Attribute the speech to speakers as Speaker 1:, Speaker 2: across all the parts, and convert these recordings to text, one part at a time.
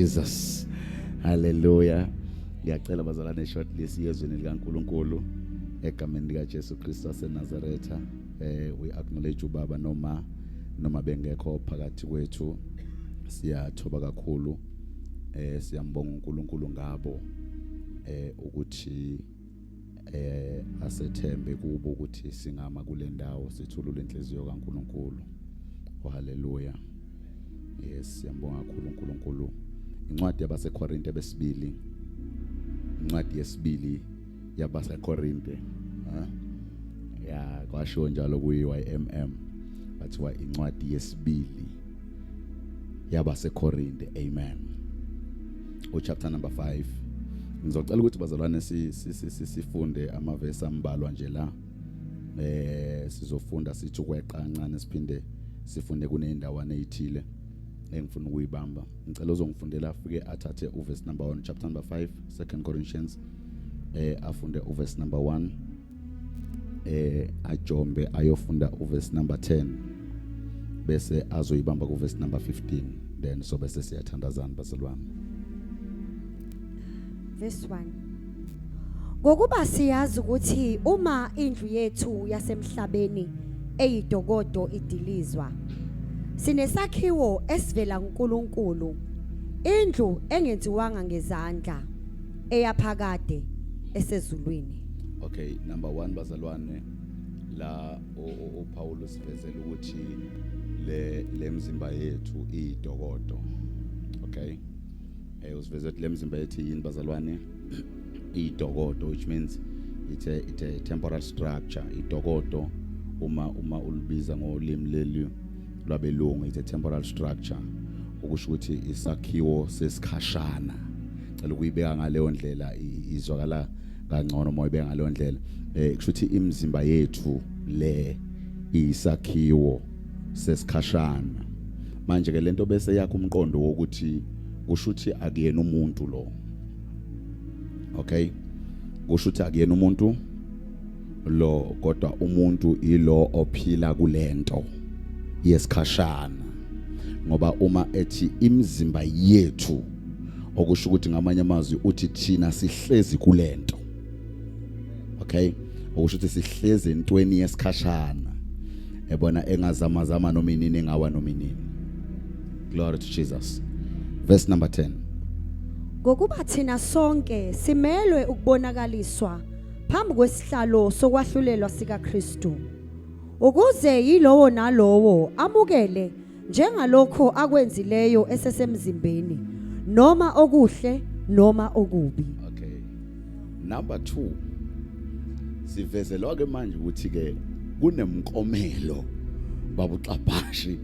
Speaker 1: Jesus. Hallelujah. Ngiyacela bazalwane shortlist yezweni likaNkulunkulu egameni lika Jesu Kristu waseNazaretha. We acknowledge ubaba noma bengekho phakathi kwethu. Siyathoba kakhulu. Siyambonga uNkulunkulu ngabo ukuthi asethembe kubo ukuthi singama kule ndawo sithulule inhliziyo kaNkulunkulu. Oh hallelujah. Yes, siyambonga kakhulu uNkulunkulu. Incwadi yabaseKorinte besibili. Incwadi yesibili yabaseKorinte. Ya kwasho njalo kuyiYMM. Bathiwa incwadi yesibili yabaseKorinte. Amen. Chapter number 5. Ngizocela ukuthi bazalwane sifunde amavesi ambalwa nje la. Sizofunda sithi ukweqa kancane siphinde sifunde kunendawana ezithile engifuna ukuyibamba. Ngicela uzongifundela afike athathe uverse number 1 chapter number 5 2 Corinthians afunde uverse number 1 ajombe ayofunda uverse number 10 bese azoyibamba kuverse number 15 then so bese siyathandazana bazalwane.
Speaker 2: Verse 1. Ngokuba siyazi ukuthi uma indlu yethu yasemhlabeni eyidokodo idilizwa sinesakhiwo esivela kuNkulunkulu, indlu engenziwanga ngezandla eyaphakade esezulwini.
Speaker 1: Okay, number 1 bazalwane la uPaulus vezela ukuthi le mzimba yethu iyidokodo. Okay, usivezela le mzimba yethu yini bazalwane? Idokodo, which means it's a temporal structure. Idokodo uma ulibiza ngolimi leli lwabelungu, it's a temporal structure, okusho ukuthi isakhiwo sesikhashana. Cela ukuyibeka ngaleyo ndlela izwakala kangcono uma uyibeka ngaleyo ndlela. Kusho ukuthi imizimba yethu le isakhiwo sesikhashana. Manje ke lento bese yakho umqondo wokuthi kusho ukuthi akuyena umuntu lo. Okay, kusho ukuthi akuyena umuntu lo, kodwa umuntu ilo ophila kulento yesikhashana. Ngoba uma ethi imizimba yethu, okusho ukuthi ngamanye amazwi uthi thina sihlezi kulento. Okay, okusho ukuthi sihlezi entweni yesikhashana ebona engazamazama nominini engawa nominini. Glory to Jesus. Verse number 10.
Speaker 2: Ngokuba thina sonke simelwe ukubonakaliswa phambi kwesihlalo sokwahlulelwa sikaKristu, ukuze yilowo nalowo amukele njengalokho akwenzileyo esesemzimbeni, noma okuhle noma okubi.
Speaker 1: Okay, number 2 sivezelwa ke manje ukuthi ke kunemkomelo babuxaphashi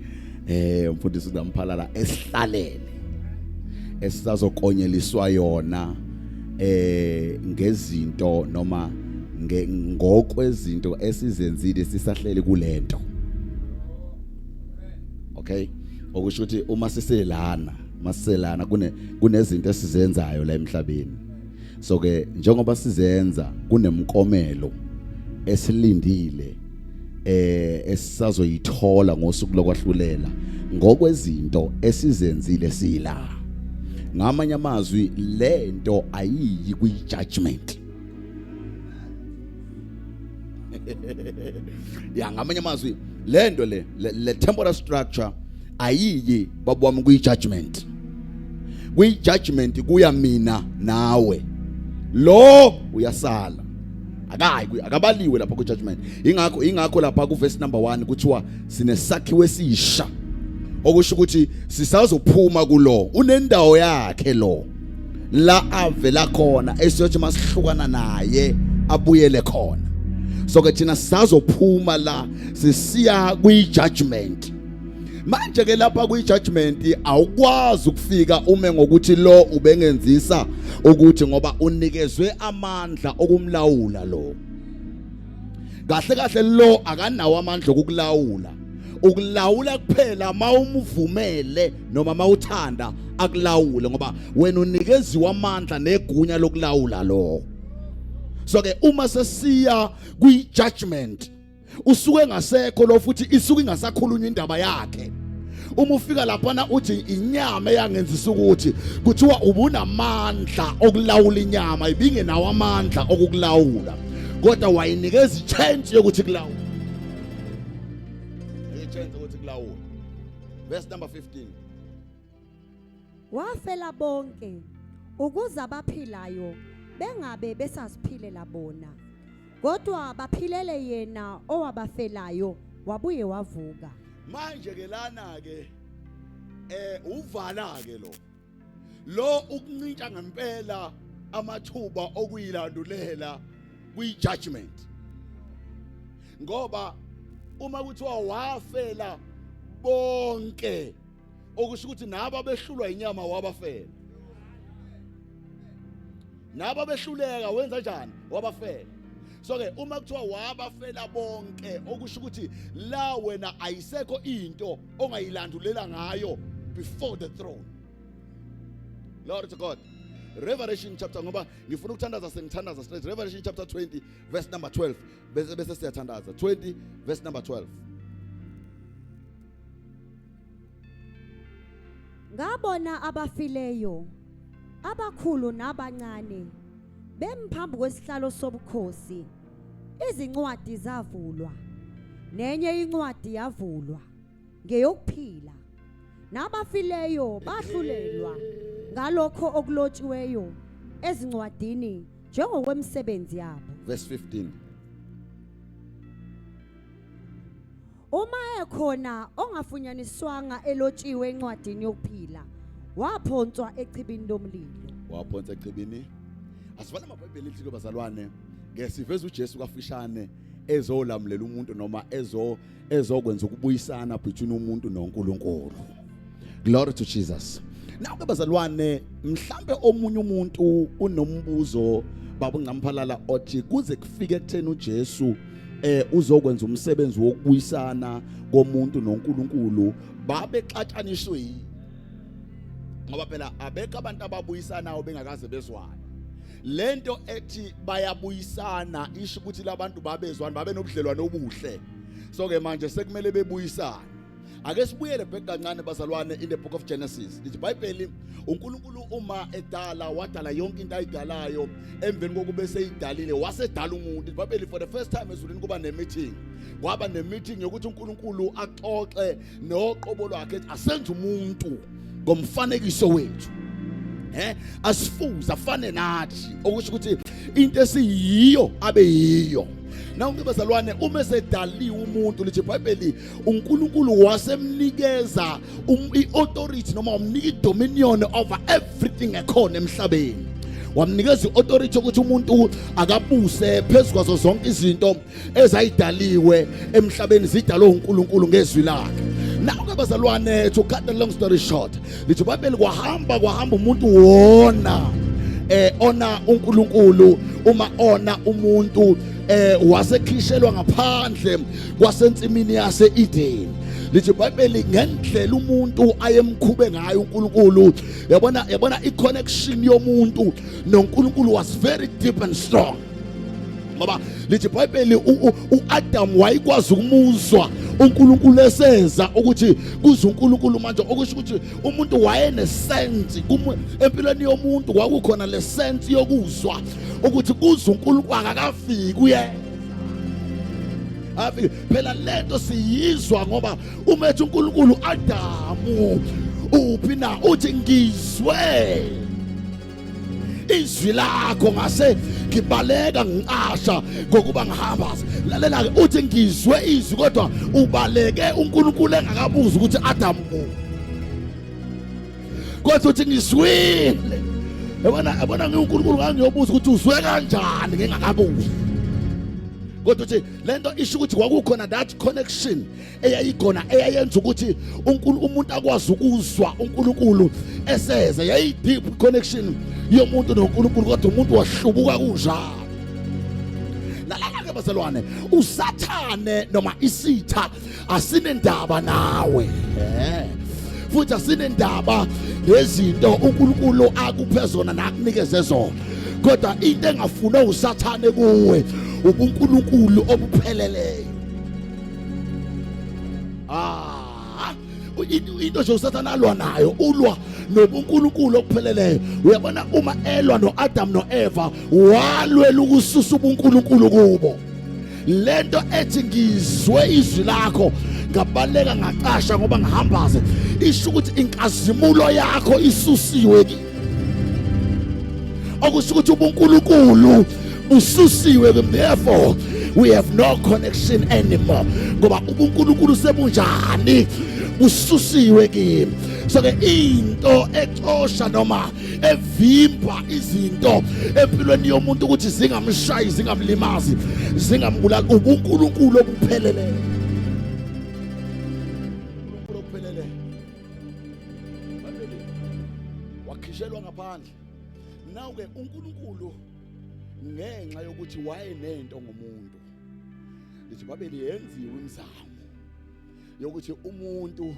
Speaker 1: mfundisi uNamphalala esihlalele esisazokonyeliswa yona ngezinto noma ngokwezinto esizenzile sisahlele kulento. Okay, okusho ukuthi uma siselana kunezinto esizenzayo la emhlabeni. So ke njengoba sizenza kunemkomelo esilindile esisazoyithola ngosuku lokwahlulela ngokwezinto esizenzile sila. Ngamanye amazwi lento ayiyi kwi-judgment. Ya ngamanye amazwi lento le temporal structure ayiyi babwami kwi-judgment. Kwi-judgment kuya mina nawe. Lo uyasala. Akabaliwe lapha ku-judgment. Ingakho lapha ku-verse number 1 kuthiwa sinesakhiwo esisha. Okusho ukuthi sisazophuma kulo unendawo yakhe lo la avela khona esiyothi masihlukana naye abuyele khona. So ke thina sisazophuma la sisiya kwi-judgment. Manje ke lapha kwi-judgment awukwazi ukufika ume ngokuthi lo ubengenzisa ukuthi ngoba unikezwe amandla okumlawula lo. Kahle lo akanawo amandla okukulawula. Ukulawula kuphela mawumvumele noma mawuthanda akulawule, ngoba wena unikeziwe amandla negunya lokulawula lo. So ke uma sesiya kwi-judgment usuke ngasekho lo futhi isuke ingasakhulunywa indaba yakhe. uma ufika lapha uthi inyama eyangenzisa ukuthi kuthiwa ubunamandla okulawula inyama ibinge nawo amandla okukulawula kodwa wayinikeza ichance yokuthi kulawula ichance ukuthi kulawula. Verse number 15.
Speaker 2: Wafela bonke ukuze abaphilayo bengabe besaziphilela bona kodwa baphilele yena owabafelayo wabuye wavuka.
Speaker 1: Manje ke lana ke uvala ke lo ukuncintsha ngempela amathuba okuyilandulela kwi-judgment ngoba uma kuthiwa wafela bonke okusho ukuthi nabo behlulwa inyama wabafela nabo behluleka wenza njani wabafela. So ke uma kuthiwa wabafela bonke okusho ukuthi la wena ayisekho into ongayilandulela ngayo before the throne. Glory to God. Revelation chapter ngoba ngifuna ukuthandaza sengithandaza straight. Revelation chapter 20 verse number 12 bese siyathandaza 20 verse number 12.
Speaker 2: Ngabona abafileyo abakhulu nabancane bemphambi kwesihlalo sobukhosi izincwadi zavulwa nenye incwadi yavulwa ngeyokuphila nabafileyo bahlulelwa ngalokho okulotshiweyo ezincwadini njengokwemsebenzi yabo.
Speaker 1: Verse 15.
Speaker 2: Uma ekhona ongafunyaniswanga elotshiwe encwadini yokuphila waphonswa echibini lomlilo.
Speaker 1: Waphonswa echibini. Asivala amabhayibheli lithi bazalwane ngesiveza uJesu kafishane ezolamulela umuntu noma ezokwenza ukubuyisana between umuntu noNkulunkulu. Glory to Jesus. Nawe bazalwane mhlambe omunye umuntu unombuzo babungamphalala othi kuze kufike ekutheni uJesu uzokwenza umsebenzi wokubuyisana komuntu noNkulunkulu babexatshaniswe ngoba phela abekho abantu ababuyisanayo bengakaze bezwana. Lento ethi bayabuyisana isho ukuthi labantu babezwana babe nobudlelwano obuhle. So ke manje sekumele bebuyisana. Ake sibuyele back kancane bazalwane in the book of Genesis. Lithi iBhayibheli uNkulunkulu uma edala wadala yonke into ayidalayo emveni kokube seyidalile wasedala umuntu. iBhayibheli for the first time ezulwini kuba ne-meeting. Kwaba ne-meeting yokuthi uNkulunkulu axoxe noqobo lwakhe asenze umuntu ngomfanekiso wethu. Asifuza afane nathi okusho ukuthi into esiyiyo abe yiyo. Na ungibazalwane uma esedaliwe umuntu lithi iBhayibheli uNkulunkulu wasemnikeza i-authority noma umnika i-dominion over everything ekhona emhlabeni. Wamnikeza i-authority ukuthi umuntu akabuse phezukwazo zonke izinto ezayidaliwe emhlabeni zidalwe uNkulunkulu ngezwi lakhe. Now bazalwane to cut the long story short lithi iBhayibheli kwahamba umuntu wona ona uNkulunkulu uma ona umuntu wasekhishelwa ngaphandle kwasensimini yase-Eden. Lithi iBhayibheli ngendlela umuntu ayemkhube ngayo uNkulunkulu yabona i-connection yomuntu noNkulunkulu was very deep and strong. Ngoba lithi iBhayibheli uAdam wayikwazi ukumuzwa uNkulunkulu eseza ukuthi kuze uNkulunkulu manje okusho ukuthi umuntu wayenesense empilweni yomuntu kwakukhona le sense yokuzwa ukuthi kuze uNkulunkulu akakafiki kuye afike phela lento siyizwa ngoba umethe uNkulunkulu Adamu uphi na uthi ngizwe izwi lakho ngase ngibaleka ngiqasha ngokuba ngihamba. Lalela ke uthi ngizwe izwi kodwa ubaleke uNkulunkulu engakabuza ukuthi Adamu kodwa uthi ngizwile. Yabona uNkulunkulu ngangiyobuza ukuthi uzwe kanjani ngingakabuzi. Kodwa uthi lento isho ukuthi kwakukhona that connection eyayikhona eyayenza ukuthi umuntu akwazi ukuzwa uNkulunkulu eseza. Yayi deep connection yomuntu noNkulunkulu kodwa umuntu wahlubuka kunjalo. Lalala bazalwane uSathane noma isitha asinendaba nawe. Futhi asinendaba lezinto uNkulunkulu akuphe zona nakunikeze zona. Kodwa into engafuna uSathane kuwe ubuNkulunkulu obupheleleyo. into nje usathana alwa nayo ulwa nobunkulunkulu okupheleleyo. Uyabona uma elwa noAdam noEva walwela ukususa ubunkulunkulu kubo. Lento ethi ngizwe izwi lakho ngabaleka ngaqasha ngoba ngihambaze isho ukuthi inkazimulo yakho isusiwe ki. Okusho ukuthi ubunkulunkulu ususiwe, therefore we have no connection anymore ngoba ubunkulunkulu sebunjani ususiwe kimi. So ke into exosha noma evimba izinto empilweni yomuntu ukuthi zingamshayi, zingamlimazi, zingambulali ubunkulunkulu obupheleleyo. Ubunkulunkulu obupheleleyo babeli wakhishelwa ngaphandle. Naw ke uNkulunkulu ngenxa yokuthi wayenento ngomuntu, lithi babeli yenziwe imizamo yokuthi umuntu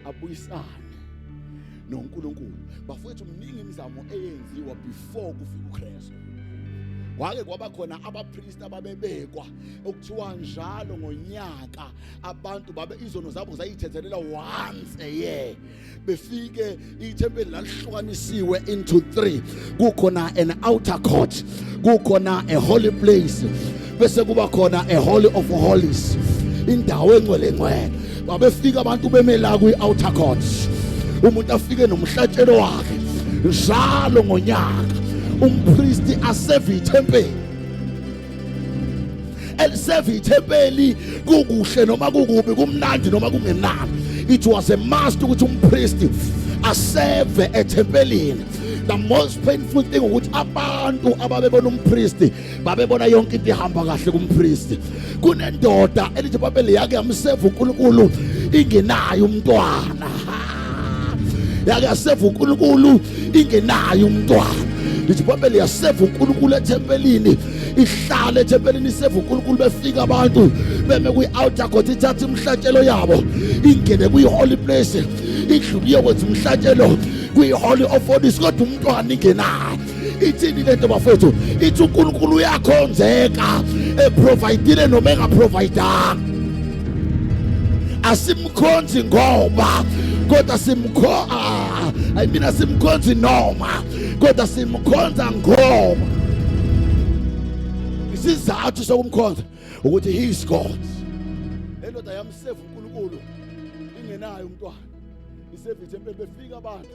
Speaker 1: abuyisane noNkulunkulu. Bafowethu mningi imizamo eyenziwa before kufika uKristu. Kwake kwaba khona abapriest ababebekwa okuthiwa njalo ngonyaka abantu babe izono zabo zayithethelela once a year. Befike ithempeli lalihlukanisiwe into 3. Kukhona an outer court, kukhona a holy place, bese kuba khona a holy of holies, indawo engcwele ngcwele. Babefika abantu bemela kwi-outer court, umuntu afike nomhlatshelo wakhe njalo ngonyaka. Umpristi aseve ithempeli, eliseve ithempeli kukuhle noma kukubi, kumnandi noma kungenani. It was a must ukuthi umpristi aseve ethempelini. The most painful thing ukuthi abantu ababebona umpristi babebona yonke into ihamba kahle kumpristi. Kunendoda elithi babeli yake yamseve uNkulunkulu ingenayo umntwana, yake yaseve uNkulunkulu ingenayo umntwana. Lithi babeli yaseve uNkulunkulu ethempelini, ihlale ethempelini iseve uNkulunkulu. Befika abantu beme kwi-outer court, ithatha imhlatshelo yabo ingene kwi-holy place, idlule yokwenza umhlatshelo kwi-holy of holies, kodwa umntwana ingenayo. Ithini lento bafethu? Ithi uNkulunkulu uyakhonzeka eprovidile noma engaprovidanga. Asimkhonzi ngoba kodwa simkhonzi noma kodwa simkhonza ngoba. Isizathu sokumkhonza ukuthi he is God. Endoda yamseve uNkulunkulu ingenayo umntwana, iseve ithempeli. Befika abantu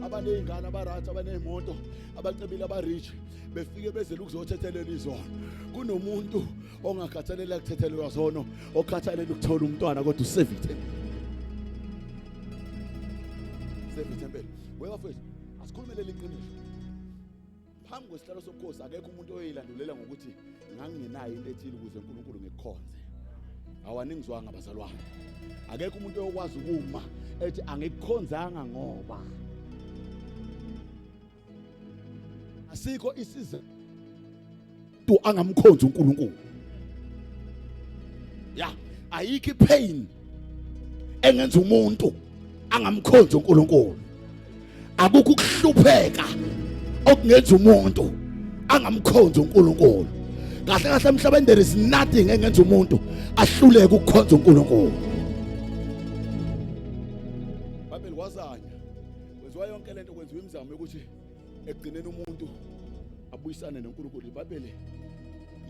Speaker 1: abaneyingane, abarathi, abaneyimoto, abacebile, abarich, befike bezele ukuzothethelela izono. Kunomuntu ongakhathalela ukuthethelelwa zono, okhathalela ukuthola umntwana kodwa useve ithempeli. Seve ithempeli. Webafethu asikhulumelele iqiniso. Phambi kwesihlalo sobukhosi akekho umuntu oyilandulela ngokuthi ngangingenayo into ethile ukuze uNkulunkulu ngikukhonze. Awaningizwanga abazalwane. Akekho umuntu oyokwazi ukuma ethi angikukhonzanga ngoba. Asikho isizathu angamkhonzi uNkulunkulu. Ya, ayikho pain engenza umuntu angamkhonzi uNkulunkulu. Akukho ukuhlupheka okungenza umuntu angamkhonzi uNkulunkulu. Kahle kahle emhlabeni there is nothing engenza umuntu ahluleke ukukhonza uNkulunkulu. Babeli wazanya wenziwa yonke lento, kwenziwa imizamo yokuthi ekugcineni umuntu abuyisane noNkulunkulu. Babeli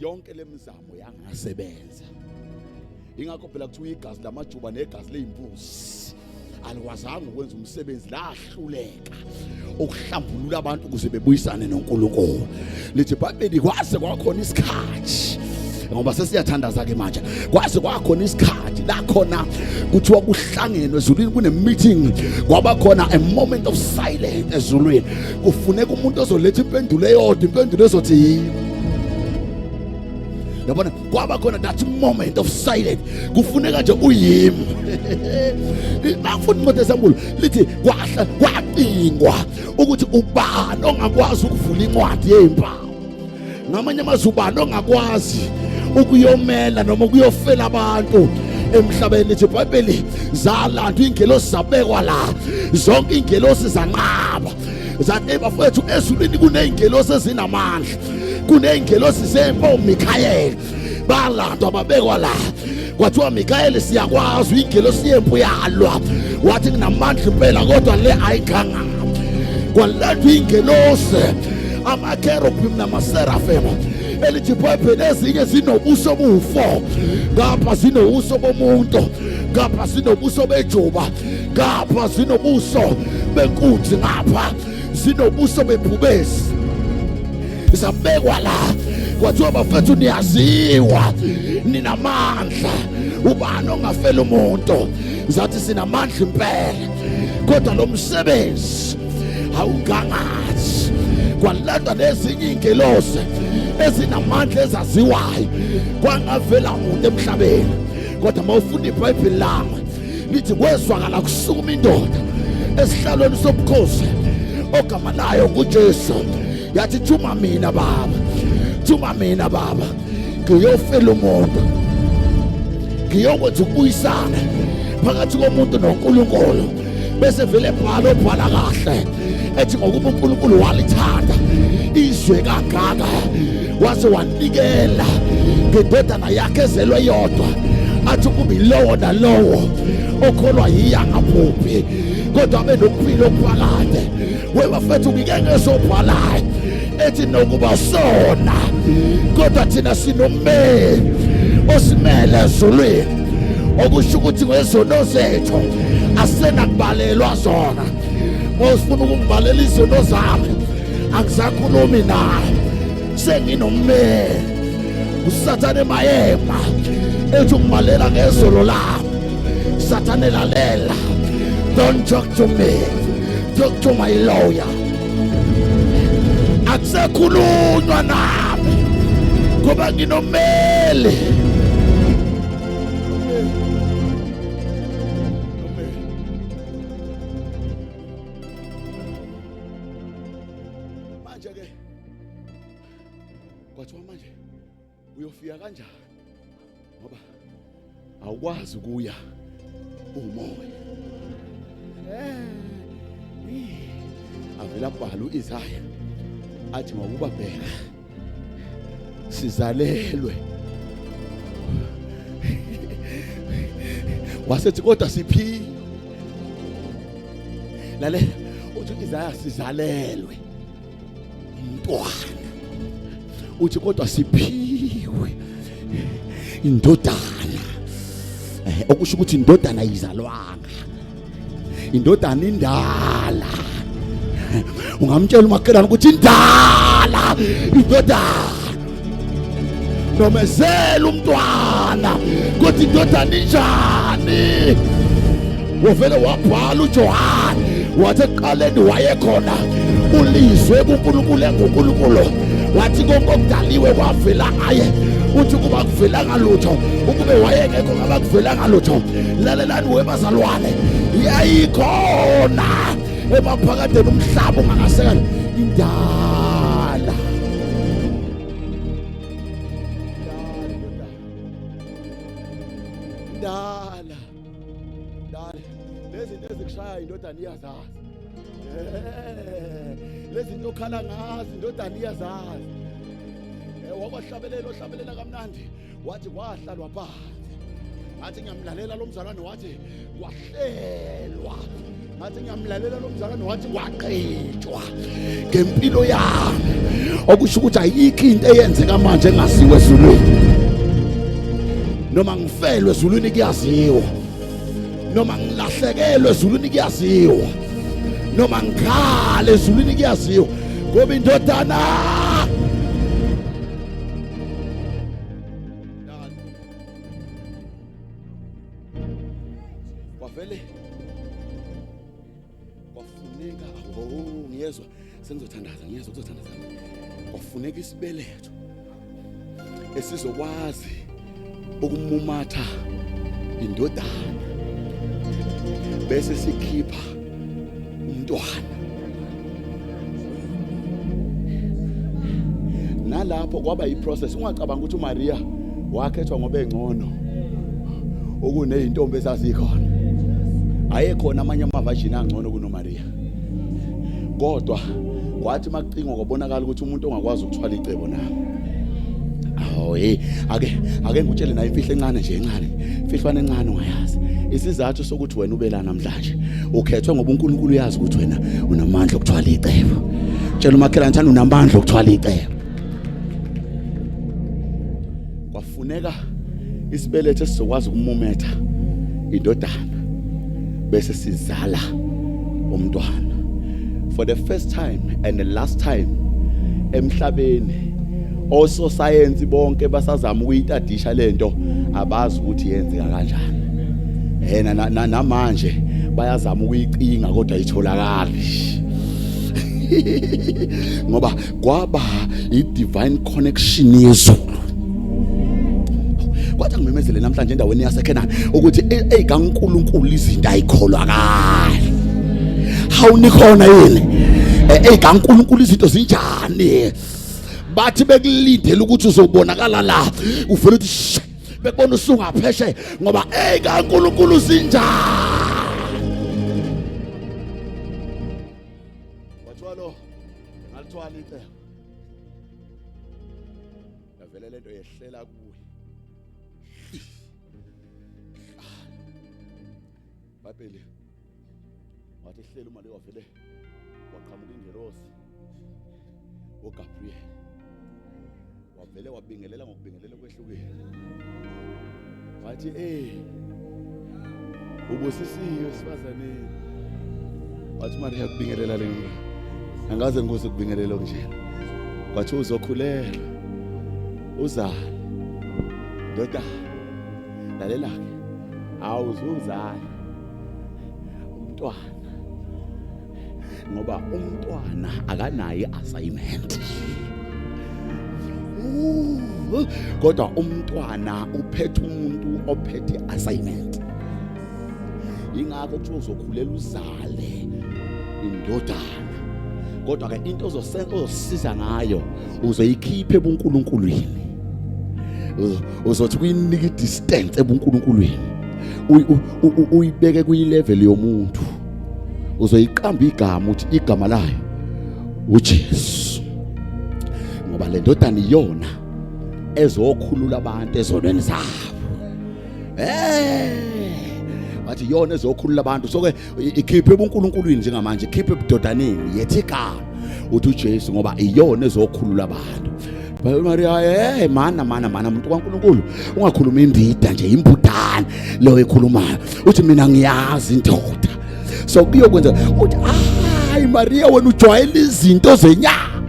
Speaker 1: yonke lemizamo yangasebenza. Ingakho phela kuthiwa igazi lamajuba negazi lezimbuzi alikwazanga ukwenza umsebenzi, lahluleka ukuhlambulula abantu ukuze bebuyisane noNkulunkulu. Lithi babeli kwaze kwakhona isikhathi, ngoba sesiyathandaza ke manje, kwaze kwakhona isikhathi la khona kuthiwa kuhlangenwe ezulwini, kune meeting, kwaba khona a moment of silence ezulwini. Kufuneka umuntu ozoletha impendulo eyodwa, impendulo ezothi yabona, kwaba khona that moment of silence. Kufuneka nje uyimi. Bafuna incwadi eSamuel lithi kwacingwa ukuthi ubani ongakwazi ukuvula incwadi yezimpawu. Ngamanye amazwi ubani ongakwazi ukuyomela noma ukuyofela abantu emhlabeni. Lithi iBhayibheli zalandwa ingelosi zabekwa la, zonke ingelosi zanqaba. Zathi bafowethu ezulwini kuneyingelosi ezinamandla, kuneyingelosi zempo Mikhayeli, balandwa babekwa la. kwathiwa Mikaeli siyakwazi uyingelosi yempu yalwa, wathi nginamandla impela kodwa le ayiganga. Kwaletha ingelosi amakerubim namaseraphim elithi eBhayibhelini ezinye zinobuso obu-4, ngapha zinobuso bomuntu, ngapha zinobuso bejuba, ngapha zinobuso benkunzi, ngapha zinobuso bebhubesi. Zabekwa la kwathiwa bafethu niyaziwa ninamandla, ubani ongafela umuntu. Zathi sinamandla impela kodwa lo msebenzi awugangathi. Kwalanda nezinye ingelosi ezinamandla ezaziwayo kwangavela umuntu emhlabeni, kodwa mawufunda iBhayibheli lami lithi kwezwakala kusukuma indoda esihlalweni sobukhosi ogama layo kuJesu, yathi thuma mina Baba, thuma mina Baba, ngiyofela umuntu, ngiyokwenza ukubuyisana phakathi komuntu noNkulunkulu. Bese vele bhala obhala kahle ethi ngokuba uNkulunkulu walithanda izwe kangaka wase wanikela ngendodana yakhe ezelwe yodwa, athi kube lowo nalowo okholwa yiya ngaphuphi kodwa abe nokuphila okuphakade. Webafethu ngike ngesobhalayo ethi nokuba sona kodwa thina sinommeli osimele ezulwini, okusho ukuthi ngezono zethu asenakubalelwa zona. Mawufuna ukungibalela izono zami angisakhulumi naye, senginommeli. uSathane mayema ethi ungibalela ngezolo lami. Sathane lalela, don't talk to me, talk to my lawyer. Akusakhulunywa nami ngoba nginommeli. Manje ke kwathiwa manje uyofika kanjani ngoba awukwazi ukuya umoya. Avela bhala uIsaya athi ngokuba bheka sizalelwe, wasethi kodwa siphi lalela uthi Isaya sizalelwe umntwana, uthi kodwa siphiwe indodana. Okusho ukuthi indodana ayizalwanga, indodana indala. Ungamtshela umakhelwane ukuthi indala indodana nomezela umntwana kodwa indodana injani. Wovele wabhala uJohane wathi ekuqaleni wayekhona ulizwe kuNkulunkulu enguNkulunkulu, wathi konke okudaliwe kwavela ngaye. Uthi kuba kuvelanga lutho, ukube wayengekho ngaba kuvelanga lutho. Lalelani webazalwane, yayikhona emaphakadeni umhlaba ungangasekela indala. Indala lezi zinto ezikushaya indodana iyazazi, lezi zinto okhala ngazi indodana iyazazi. Wabahlabelela kamnandi, wathi kwahlalwa phansi, athi ngiyamlalela lo mzalwane, wathi kwahlelwa, athi ngiyamlalela lo mzalwane, wathi kwaqedwa ngempilo yami. Okusho ukuthi ayikho into eyenzeka manje engasiwe ezulwini. Noma ngifelwe ezulwini kuyaziwa, noma ngilahlekelwe ezulwini kuyaziwa, noma ngikhale ezulwini kuyaziwa, ngoba indodana kwavele kwafuneka. Ngiyezwa sengizothandaza, ngiyezwa ukuzothandaza. Kwafuneka isibeletho esizokwazi ukumumatha indodana bese sikhipha umntwana. Nalapho kwaba iprocess. Ungacabanga ukuthi uMaria wakhethwa ngoba engcono okuneyintombi ezazikhona. Ayekhona amanye amavajini angcono kunoMaria, kodwa kwathi makucingwa kwabonakala ukuthi umuntu ongakwazi ukuthwala icebo nawo Oh ake ngutshele nayo imfihlo encane nje encane. Imfihlwane encane ungayazi. Isizathu sokuthi wena ube la namhlanje ukhethwe ngoba uNkulunkulu uyazi ukuthi wena unamandla okuthwala icebo. Tshela umakhelwane thana unamandla okuthwala icebo. Kwafuneka isibeletho esizokwazi ukumumetha indodana bese sizala umntwana. For the first time and the last time emhlabeni ososayensi bonke basazama ukuyitadisha lento abazi ukuthi yenzeka kanjani. Namanje bayazama ukuyicinga kodwa ayitholakali. Ngoba kwaba i-divine connection yezulu. Kwathi ngimemezele namhlanje endaweni yaseKenani ukuthi kaNkulunkulu izinto ayikholwakali. Hawu nikhona yini? kaNkulunkulu izinto zinjani? Bathi bekulindele ukuthi uzobonakala la uvela uthi bekubona usungapheshe ngoba kaNkulunkulu zinjani. Wathwalo ngalithwala icebo. Yavela lento yehlela kuwe. Babeli wathi ehlela uma lewavele waqhamuka ingelosi uGabriel wavele wabingelela ngokubingelela kwehlukile wathi ubusisiwe sifazane wathi Maria kubingelela lento angaze ngikuze kubingelela nje kwathi uzokhulela uzala ndoda lalela ke awuzuzala umntwana ngoba umntwana akanayo assignment kodwa umntwana uphethe umuntu ophethe assignment. Ingakho kuthi uzokhulela uzale indodana kodwa ke into ozosiza ngayo uzoyikhipha ebuNkulunkulwini. Uzothi kuyinika distance ebuNkulunkulwini uyibeke kuyilevel yomuntu. Uzoyiqamba igama uthi igama layo uJesu ngoba le ndodana iyona ezokhulula abantu ezonweni zabo. Wathi iyona ezokhulula abantu so ke ikhiphe ebuNkulunkulwini njengamanje ikhiphe ebudodaneni yethi igama uthi uJesu ngoba iyona ezokhulula abantu. Maria mana umuntu kaNkulunkulu ungakhuluma indida nje imbudana lo ekhulumayo uthi mina ngiyazi indoda so kuyokwenza uthi Maria wena ujwayela izinto zenyama.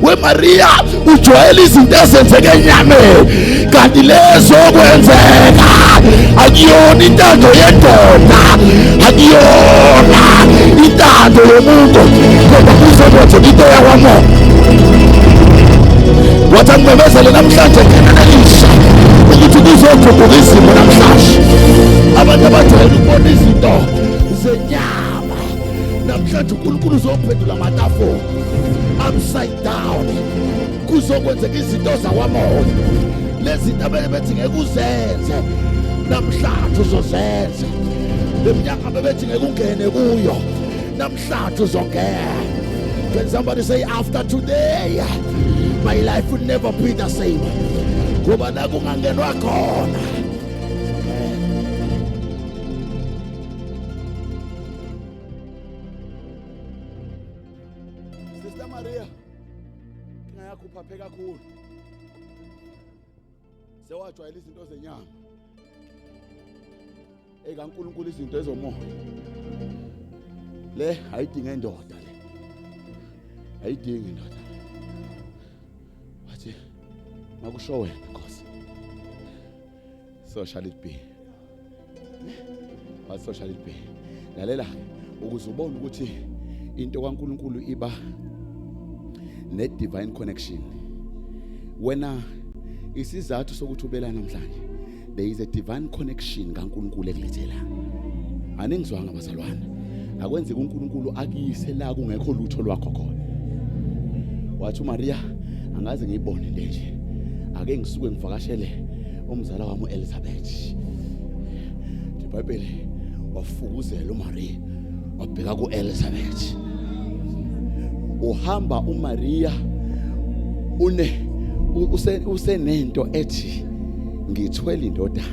Speaker 1: We Maria ujwayela izinto ezenzeke enyameni kanti lezo kwenzeka akuyona intando yendoda akuyona intando yomuntu kodwa kuzokwenzeka into yakwamoya. Wathi ngimemezele namhlanje ngenanisha ukuthi kuzoguquka izimo namhlanje. Abantu abajwayele ukubona izinto zenyama namhlanje uNkulunkulu uzophendula amatafula upside down. Kuzokwenzeka izinto zakwamoya. Lezi zinto abebethi ngeke uzenze namhlanje uzozenza. Leminyaka bebethi ngeke ungene kuyo namhlanje uzongena. Can somebody say after today my life will never be the same? Ngoba la kungangenwa khona. Sister Maria, ngiyakupha kakhulu. Sewajwayela izinto zenyama. kaNkulunkulu izinto ezomoya. Le ayidinga indoda le. Ayidingi indoda. Wathi makusho wena Nkosi. So shall it be. What so shall it be. Lalela ukuze ubone ukuthi into kaNkulunkulu iba ne divine connection. Wena isizathu sokuthi ubelana namhlanje. There is a divine connection kaNkulunkulu ekulethela. Aningizwanga bazalwane. Akwenzeka uNkulunkulu akuyise la kungekho lutho lwakho khona. Wathi uMaria angaze ngiyibone nje. Ake ngisuke ngivakashele umzala wami uElizabeth. iBhayibheli wafukuzela uMaria wabheka kuElizabeth. Uhamba uMaria usenento ethi ngithwele indodana.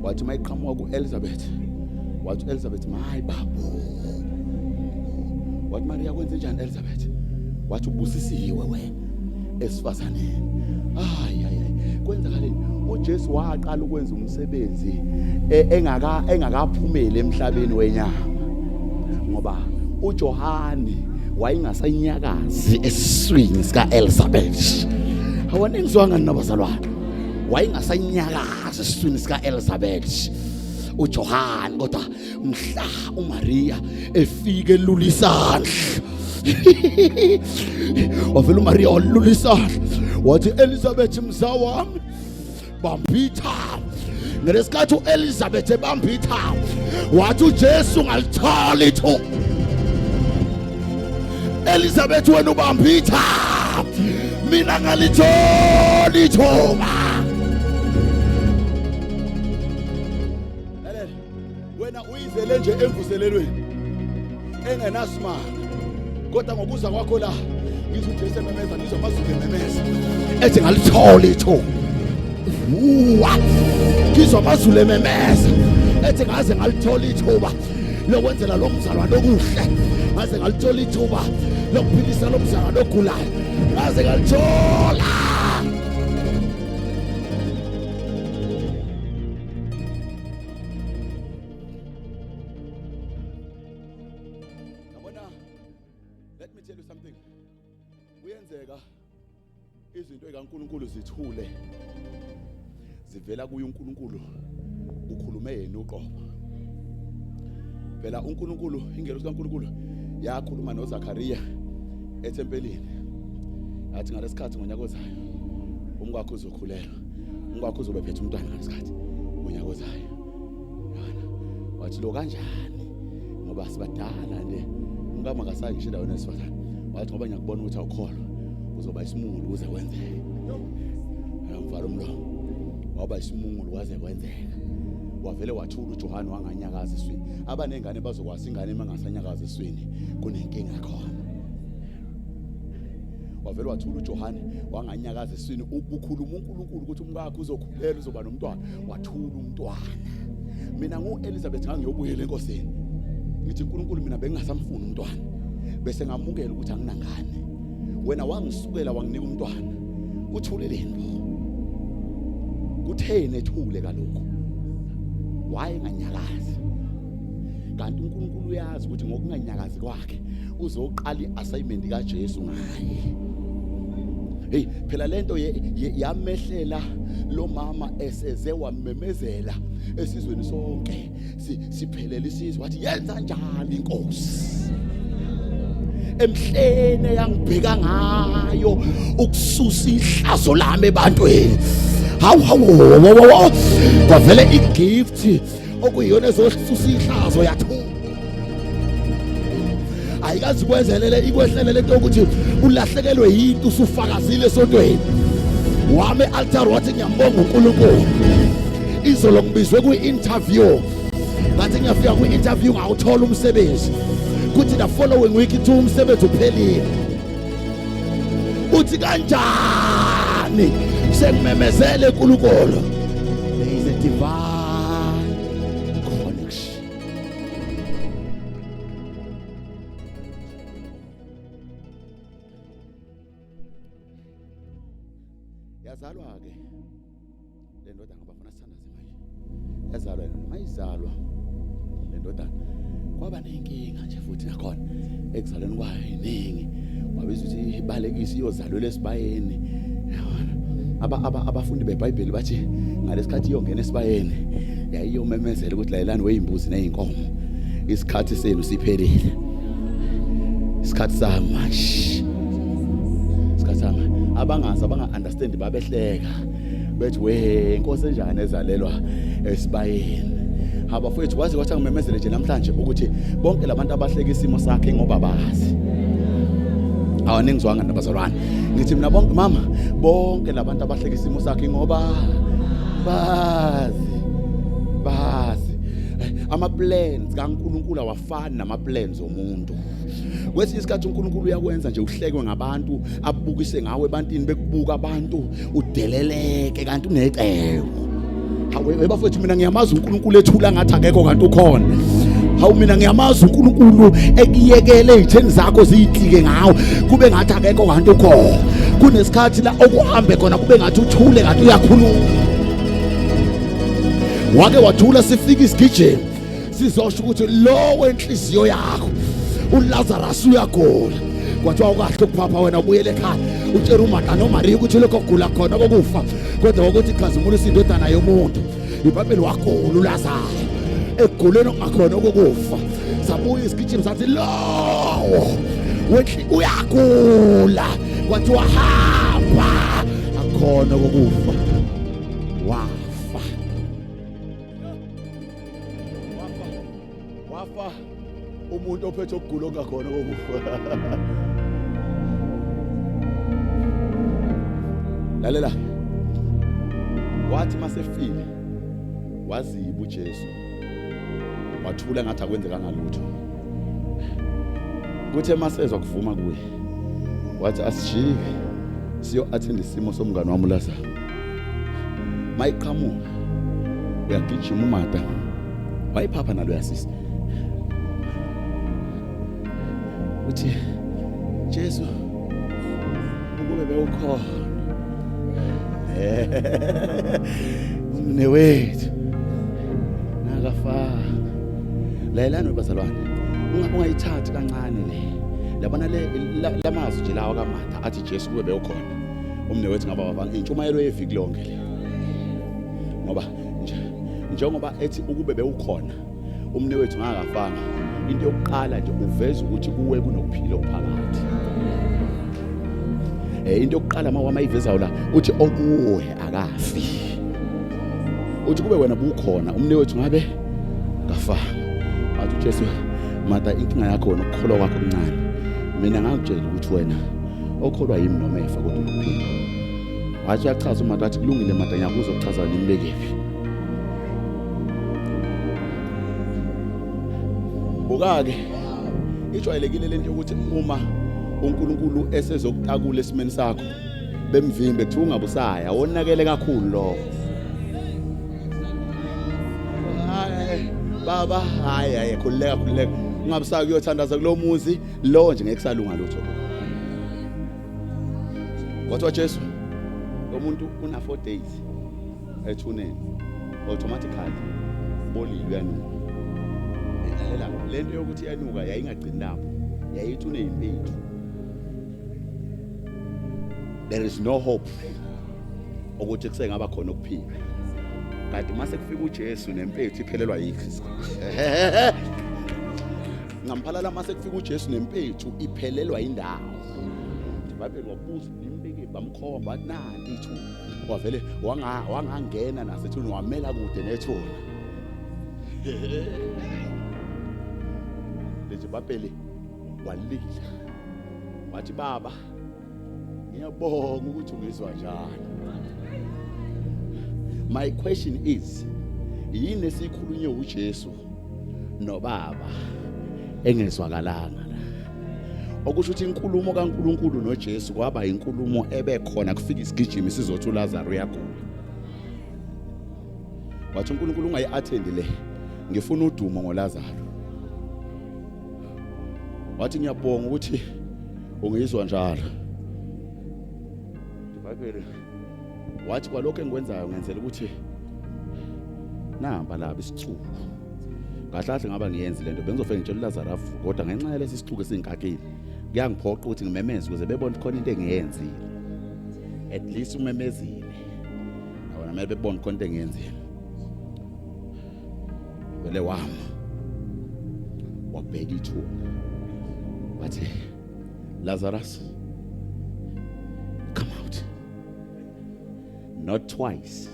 Speaker 1: Wathi mayiqhamuka kuElizabeth, wathi Elizabeth my babu. Wathi Maria kwenze njani Elizabeth? Wathi ubusisiwe wena esifazaneni. Hayi kwenzakaleni? uJesu waqala ukwenza umsebenzi engakaphumeli emhlabeni wenyama, ngoba uJohane wayengasanyakazi esiswini sika Elizabeth. Awanengizwanga nabazalwane, wayengasanyakazi esiswini sika Elizabeth uJohane, kodwa mhla uMaria efike elula isandla wavela uMaria walula isandla wathi Elizabeth mza wami bambitha. Ngesikhathi uElizabeth ebambitha wathi uJesu ngalithola ithuba. Elizabeth wena ubambitha, mina ngalithola ithuba. Wena uyizele nje emvuselelweni engenasimanga, kodwa ngokuza kwakho la ngithi uJesu ememeza, ngizwa amazulu ememeza ethi ngalithola ithuba. Ngizwa amazulu ememeza ethi ngaze ngalithola ithuba lokwenzela lo mzalwane okuhle, ngaze ngalithola ithuba lokuphilisa lo mzalwane ogulayo, ngaze ngalithola. Yabona, let me tell you something. Kuyenzeka izinto ekaNkulunkulu zithule, zivela kuye uNkulunkulu ukhulume yena uqobo. Phela uNkulunkulu, ingelosi kaNkulunkulu yakhuluma noZakhariya ethempelini, yathi ngalesikhathi ngonyaka ozayo umkwakho uzokhulelwa, umkwakho uzobe phethe umntwana ngalesikhathi ngonyaka ozayo. Wathi lo kanjani ngoba sibadala nje, ngama ngasanje ngisho ndawo nesifazana. Wathi ngoba ngiyakubona ukuthi awukholwa uzoba isimungulu kuze kwenzeke. Mfalo umlomo waba isimungulu waze kwenzeka. Wavele wathula uJohane wanganyakaza eswini. Abanengane bazokwazi ingane emangasanyakaza eswini kunenkinga khona. Wavele wathula uJohane wanganyakaza eswini ukukhuluma uNkulunkulu ukuthi umkakho uzokhulela uzoba nomntwana. Wathula umntwana. Mina ngoElizabeth ngangiyobuyela enkosini, ngithi uNkulunkulu mina bengingasamfuni umntwana, bese ngamukela ukuthi anginangane. Wena wangisukela wanginika umntwana, uthuleleni bo? Kuthene ethule kalokho? Wayenganyakazi. Kanti uNkulunkulu uyazi ukuthi ngokunganyakazi kwakhe uzoqala iassignment kaJesu ngaye. Hey, phela lento yamehlela lo mama eseze wamemezela esizweni sonke siphelele isizwe, wathi yenza njalo inkosi emhlene yangibheka ngayo ukususa ihlazo lami ebantwini. Hawu kwavele igift okuyiyona ezosusa ihlazo yathu. Ayikazi kwenzelele ikwehlele lento ukuthi ulahlekelwe yinto usufakazile esontweni wami altar, wathi ngiyambonga uNkulunkulu. Izolo ngibizwe ku-interview, ngathi ngiyafika ku-interview ngawuthola umsebenzi, kuthi the following week ithu umsebenzi uphelile. Uthi kanjani sengimemezele uNkulunkulu? There is a divine connection. Yazalwa ke le ndodana ngabafuna sithandaze manje. Yazalwa noma izalwa le ndodana kwaba nenkinga nje futhi nakhona ekuzalweni kwayo iningi. Wabiza ukuthi ibalekisi iyozalwa esibayeni. Abafundi beBhayibheli bathi ngalesikhathi iyongena esibayeni yayiyomemezela ukuthi layelani weyimbuzi nezinkomo, isikhathi senu siphelile, isikhathi samash, isikhathi sama. Abangazi abanga-understand babehleka bethi we inkosi enjani ezalelwa esibayeni. Abafowethu kwazi kwathi ngimemezele nje namhlanje ukuthi bonke labantu abahleka isimo sakhe ngoba bazi. Awanengizwanga nabazalwane, ngithi mina bonke mama, bonke labantu abahleka isimo sakhe ngoba bazi. ama-plans kaNkulunkulu awafani nama-plans omuntu. Kwesinye isikhathi uNkulunkulu uyakwenza nje uhlekwe ngabantu, abukise ngawe ebantwini bekubuka abantu udeleleke kanti unecebo. Hawe bafethu mina ngiyamazi uNkulunkulu ethula ngathi akekho kanti ukhona. Hawu mina ngiyamazi uNkulunkulu ekuyekele izitheni zakho ziyihlike ngawe kube ngathi akekho kanti ukhona. Kunesikhathi la okuhambe khona kube ngathi uthule kanti uyakhuluma. Wake wathula sifika isigijeni sizosho ukuthi lo wenhliziyo yakho uLazarus uyagula. Kwathiwa ukahle ukuphapha wena ubuyele ekhaya utshela uMartha noMaria ukuthi lokho kugula khona kokufa kodwa ukuthi ikhazimulisa indodana yomuntu. iBhayibheli wagula uLazarus eguleni ongakhona kokufa. Sabuya isigijimi sathi lo wethi uyagula kwathiwa hamba akhona kokufa. Wafa umuntu ophethe ukugula ongakhona kokufa. Lalela wathi masefile waziba uJesu wathula ngathi akwenzeka ngalutho. Kuthe masezwa kuvuma kuye wathi asijike siyo attend isimo somngane wami uLazarus. Mayiqhamuka uyagijima uMartha wayiphapha nalo yasisi uthi Jesu ukube bewukhona mnewethu nakafa. Layelana bazalwane ungayithathi kancane le labona le lamazwi nje lawa kaMartha athi Jesu kube bewukhona umnewethu ngaba wavanga intshumayelo yeviki lonke le ngoba njengoba ethi ukube bewukhona umnewethu ngakafanga. Into yokuqala nje uveza ukuthi kuwe kunokuphila phakathi. Into yokuqala mawama ivezayo la uthi okuwe akafi. Uthi kube wena bukhona umnewethu ngabe ngafa. Athi uJesu Martha inkinga yakho wena ukukholwa kwakho okuncane. Mina ngakutshela ukuthi wena okholwa yimi noma efa kodwa ukuphila. Wathi uyachaza uMartha athi kulungile Martha ngiyakuzwa ukuchaza nimbekephi. Ukake ijwayelekile lento ukuthi uma uNkulunkulu esezokutakula esimeni sakho bemvimbe kuthi ungabusaya wonakele kakhulu lo. Baba hayi khulileka ungabusaya kuyothandaza kulo muzi lo nje ngeke salunga lutho. Kodwa Jesu lo muntu una 4 days ethuneni automatically bolile uyanuka. Lento yokuthi yanuka yayingagcini lapho yayithi uneimpethu. There is no hope ukuthi kusengaba khona ukuphila. Kanti mase kufika uJesu nempethu iphelelwa yiKristu. Ngamphalala mase kufika uJesu nempethu iphelelwa indawo. iBhayibheli wabuza imbeke bamkhomba wathi nanti ithu wavele wangangena nasethuni wamela kude nethuna. iBhayibheli walila wathi baba ngiyabonga ukuthi ungizwa njani. My question is yini esikhulunywe uJesu nobaba engezwakalanga la? Okusho ukuthi inkulumo kaNkulunkulu noJesu kwaba inkulumo ebekhona kufika isigijimi sizothi uLazarus uyagula. Wathi uNkulunkulu ungayi-attend le ngifuna udumo ngoLazarus. Wathi ngiyabonga ukuthi ungizwa njalo. iBhayibheli wathi kwalokho engikwenzayo ngenzela ukuthi namba laba isicuku. Kahlahle ngaba ngiyenze lento bengizofika ngitshela uLazarus kodwa ngenxa yalesi isicuku esinkakile kuyangiphoqa ukuthi ngimemeze ukuze bebone khona into engiyenzile. At least umemezile. Awona kumele bebone khona into engiyenzile. Wele wami wabheka ithuna. Wathi Lazarus come out. Not twice.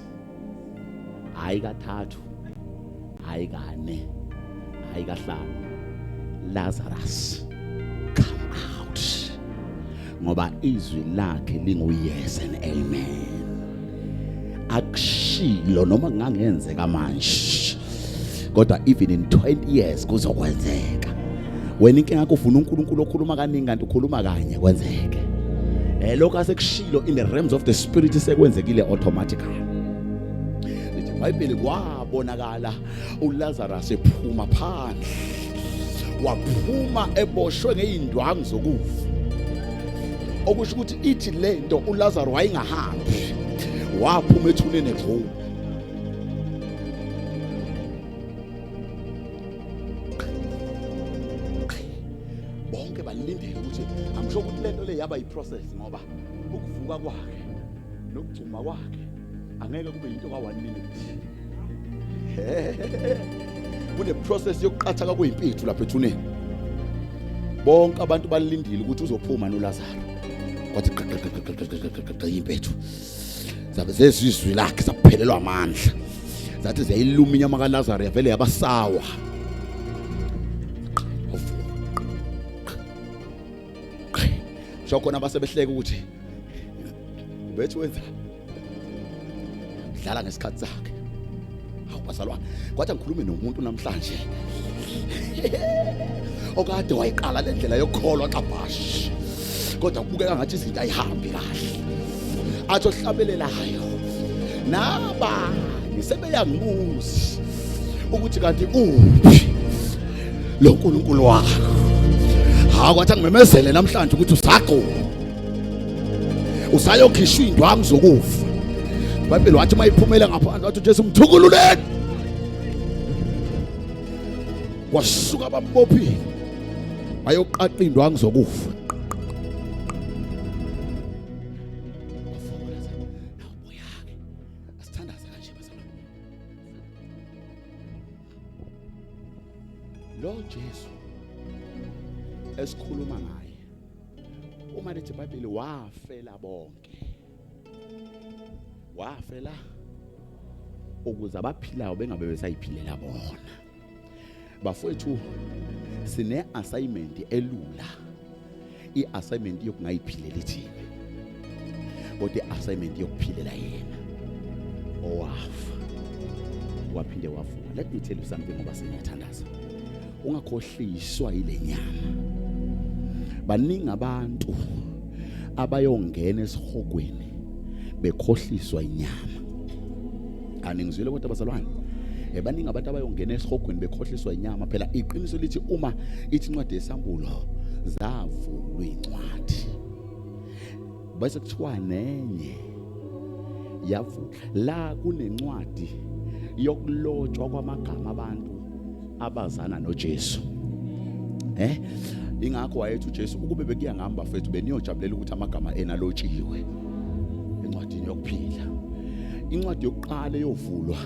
Speaker 1: Hayi kathathu. Hayi kane. Hayi kahlanu. Lazarus come out. Ngoba izwi lakhe lingu yes and amen. Akushilo noma kungangenzeka manje. kodwa even in 20 years kuzokwenzeka. Wena inkinga yakho ufuna uNkulunkulu okhuluma kaningi kanti ukhuluma kanye kwenzeke. Lokho asekushilo in the realms of the spirit sekwenzekile automatically. Lithi iBhayibheli kwabonakala uLazarus ephuma phandle. Waphuma eboshwe ngeindwangu zokufa. Okusho ukuthi ithi lento uLazarus wayingahambi. Waphuma ethuneni egxume. Bonke balindele ukuthi ngisho ukuthi lento le yaba yiprocess ngoba ukuvuka kwakhe nokugcuma kwakhe angeke kube into ka1 minute. Kune process yokuqhatha kwezimpethu lapha ethuneni. Bonke abantu balindile ukuthi uzophuma noLazarus. Kwathi impethu zabe sezizwi lakhe saphelelwa amandla. Zathi ziyiluma inyama kaLazarus yavele yabasawa. Shokho nabasebehleka ukuthi bethu wenza dlala ngesikhathi sakhe. Hawu bazalwane, kwathi ngikhulume nomuntu namhlanje okade wayiqala le ndlela yokukholwa kaBhashi, kodwa kubukeka ngathi izinto ayihambi kahle. Athi ohlabelelayo naba nisebeyangibuza ukuthi kanti uphi lo nkulunkulu wakho. Hawu kwathi ngimemezele namhlanje ukuthi usaqo usayokhishwa indwangu zokufa. iBhayibheli wathi mayiphumela ngaphandle wathi uJesu mthukululeni. Wasuka babophile bayoqaqa indwangu zokufa. Asithandaze kanje bazalwane. Lo Jesu esikhuluma ngaye uma lithi iBhayibheli wafela bonke. Wafela ukuze abaphilayo bengabe besayiphilela bona. Bafowethu sine assignment elula. I-assignment yokungayiphilela thina. Kodwa i-assignment yokuphilela yena. Owafa. Waphinde wavuka. Let me tell you something ngoba siniyathandaza. Ungakhohliswa ile nyama. Baningi abantu abayongena esihogweni bekhohliswa inyama. Aningizwile kodwa bazalwane. Baningi abantu abayongena esihogweni bekhohliswa inyama. Phela iqiniso lithi uma ithi incwadi yesambulo zavulwa incwadi. Bese kuthiwa nenye yavulwa. La kunencwadi yokulotshwa kwamagama abantu abazana noJesu. Ingakho wayethi uJesu ukube bekuya ngihamba mfethu beniyojabulela ukuthi amagama enalotshiwe encwadini yokuphila. Incwadi yokuqala eyovulwa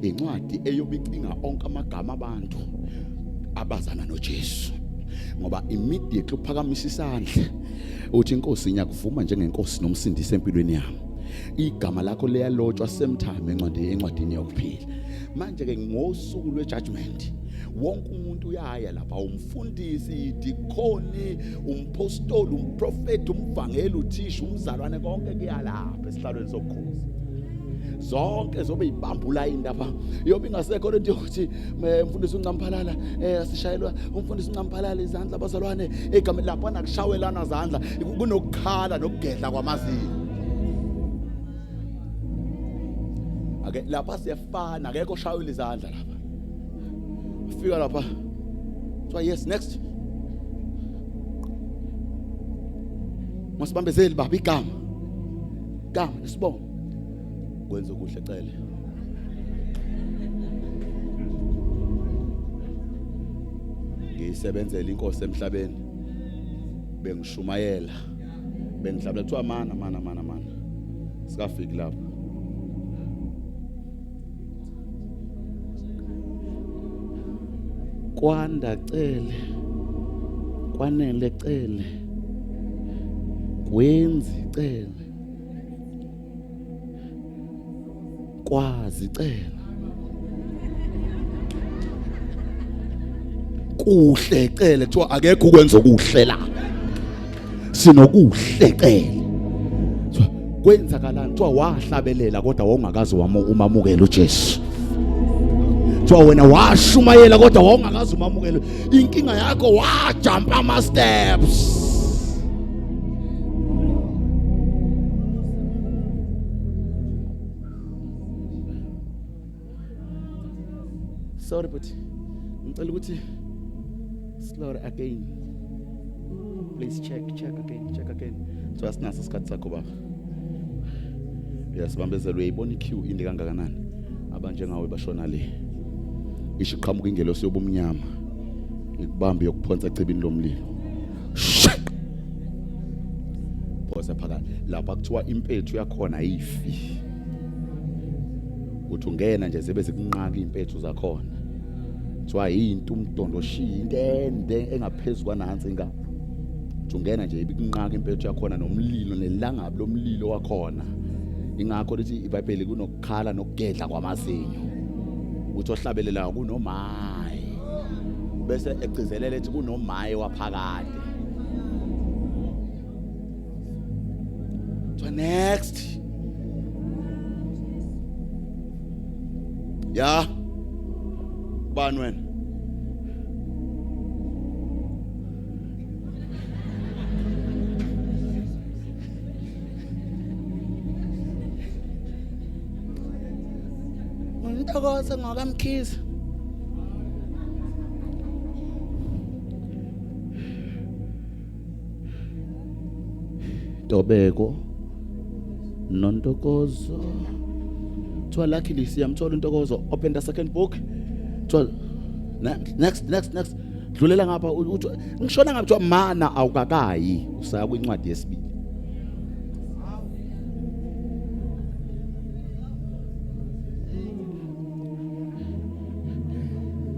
Speaker 1: incwadi eyobicinga onke amagama abantu abazana noJesu. Ngoba immediately uphakamisa isandla uthi inkosi inyakuvuma njengenkosi nomsindisi empilweni yami. Igama lakho leyalotshwa same time encwadini yokuphila. Manje ke ngosuku lwejudgment wonke umuntu uyaya lapha, umfundisi, idikhoni, umpostoli, umprofeti, umvangeli, uthisha, umzalwane, konke kuyalapha esihlalweni sobukhosi. Zonke zobe ibambula indaba yobe ingasekho lento yokuthi umfundisi uNcamphalala asishayelwa umfundisi uNcamphalala izandla bazalwane egama lapha nakushawelana izandla kunokukhala nokugedla kwamazinyo. Ake lapha siyafana akekho shawela izandla lapha. Fika lapha. So yes, next. Masibambezeli baba igama. Igama isibongo. Kwenza kuhle cele. Ngisebenzela inkosi emhlabeni. Bengishumayela. Bengihlabela kuthiwa mana. Sikafiki lapha. Kwanda cele. Kwanele cele. Kwenzi cele. Kwazi cele. Kuhle cele kuthiwa akekho ukwenza okuhle la. Sinokuhle cele. Kwenzakalani kuthiwa wahlabelela kodwa wongakazi umamukela uJesu. Kuthiwa wena washumayela kodwa wawungakazi umamukele inkinga yakho, wajumpa ama steps. Sorry but ngicela ukuthi slow again. Please check again. So asinaso isikhathi sakho baba. Sibambezela uyayibona iqueue inde kangakanani. Abanje ngawe bashona le. Isho iqhamuka ingelosi yobumnyama. Ikubambe yokuphonsa ecibini lomlilo. Phosa phakathi. Lapha kuthiwa impethu yakhona ayifi. Uthi ungena nje sebe zikunqaka impethu zakhona. Kuthiwa yinto umdondoshiya intende engaphezulu kwanansi ingapha. Ungena nje ibikunqaka impethu yakhona nomlilo nelangabi lomlilo wakhona. Ingakho lithi iBhayibheli kunokukhala nokugedla kwamazinyo. Uthi ohlabelela kunomaye. Bese egcizelela ethi kunomaye waphakade. So next. Ya. Bani wena? Ntokozo ngokaMkhize. Tobeko nontokozo. Kuthiwa luckily siyamthola uNtokozo, open the second book. Kuthiwa next. Dlulela ngapha uthi ngishona ngabe kuthiwa mana awukakayi usaya kwincwadi yesibili.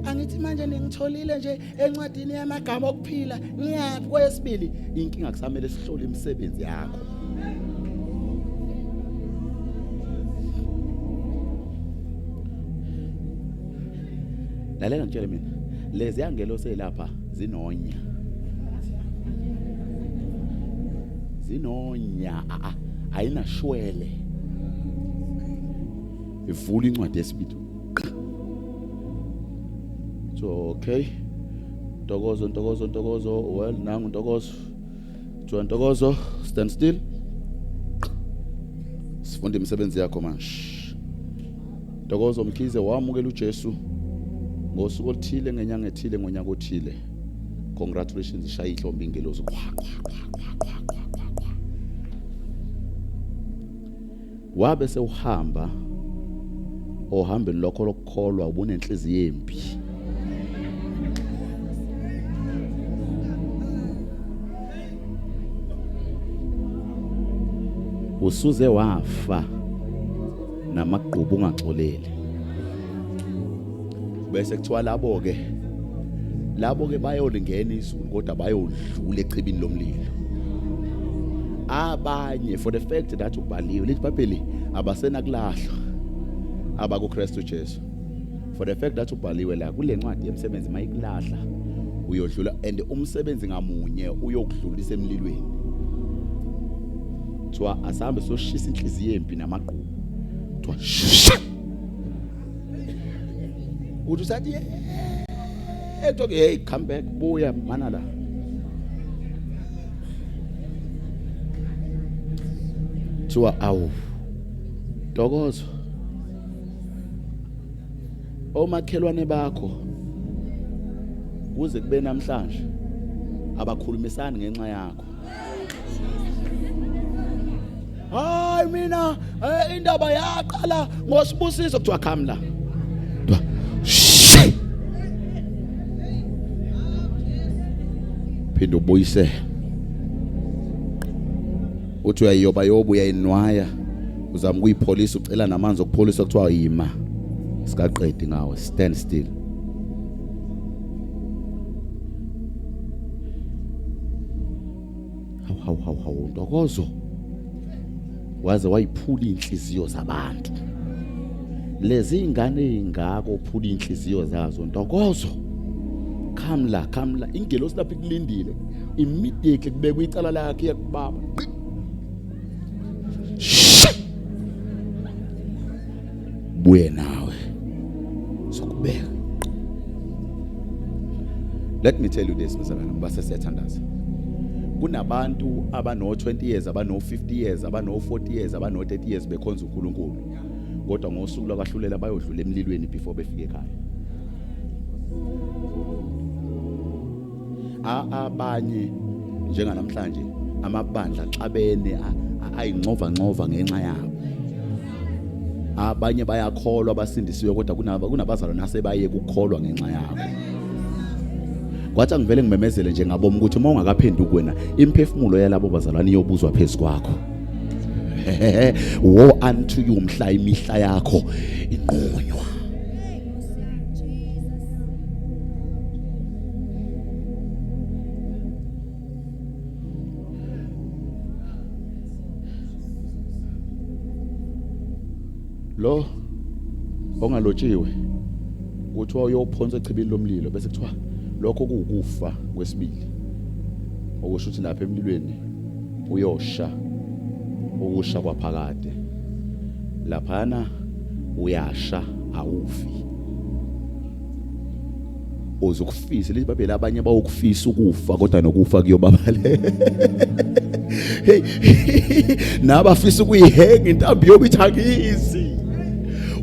Speaker 1: Angithi manje ngitholile nje encwadini yamagama okuphila ngiyaphi kwesibili. Inkinga kusamele sihlole imisebenzi yakho. Lalela ngitshela mina, lezi angelo selapha zinonya. Ayinashwele. Ivula incwadi yesibili. So okay. Ntokozo. Well, nangu Ntokozo. Kuthiwa Ntokozo, stand still. Sifunde imisebenzi yakho manje. Ntokozo Mkhize wamukela uJesu ngosuku oluthile ngenyanga ethile ngonyaka othile. Congratulations, ishaya ihlombe ingelosi. Wabe sewuhamba ohambeni lokho lokukholwa ubunenhliziyo embi. Usuze wafa namaqhubu ungaxoleli. Bese kuthiwa labo ke bayolingena izulu kodwa bayodlula echibini lomlilo. Abanye for the fact that ubhaliwe lithi iBhayibheli abasena kulahlwa abakuKristu Jesu. For the fact that ubhaliwe la kule ncwadi yemsebenzi mayikulahla uyodlula and umsebenzi ngamunye uyokudlulisa emlilweni. Kuthiwa asambe soshisa inhliziyo embi namaqhubu. Kuthiwa uthi sathi hey come back buya mana la. Kuthiwa awu Ntokozo, omakhelwane bakho kuze kube namhlanje abakhulumisani ngenxa yakho. Hayi mina indaba yaqala ngosibusiso. Kuthiwa come la. Phinda ubuyise. Uthi uyayoba uyayinwaya uzama ukuyipholisa ucela namanzi okupholisa kuthiwa yima sikaqedi ngawe, stand still. Hawu Ntokozo waze wayiphula inhliziyo zabantu. Lezi ingane ezingako uphula inhliziyo zazo. Ntokozo come la ingelosi lapho ikulindile immediately kubekwe icala lakhe yakubaba. Buye nawe sokubeka. Let me tell you this, bazalwane, ngoba sesiyathandaza. Kunabantu abano 20 years, abano 50 years, abano 40 years, abano 30 years bekhonza uNkulunkulu. Kodwa ngosuku lakahlulela bayodlula emlilweni before befike ekhaya. Abanye njenganamhlanje amabandla xabene ayincova ngenxa yabo. Abanye bayakholwa abasindisiwe kodwa kunabazalwane asebaye ukukholwa ngenxa yabo. Kwathi angivele ngimemezele nje ngabomu ukuthi uma ungakaphenduki wena imphefumulo yalabo bazalwane iyobuzwa phezulu kwakho. Woe unto you mhla imihla yakho inqunywa. Lo ongalotshiwe kuthiwa uyophonsa echibini lomlilo bese kuthiwa lokho kuukufa kwesibili. Okusho ukuthi lapha emlilweni uyosha ukusha kwaphakade. Laphana uyasha awufi. Ozokufisa liBhayibheli abanye bawukufisa ukufa kodwa nokufa kuyobabale. Hey nabafisa ukuyihenga intambi yobithakisi.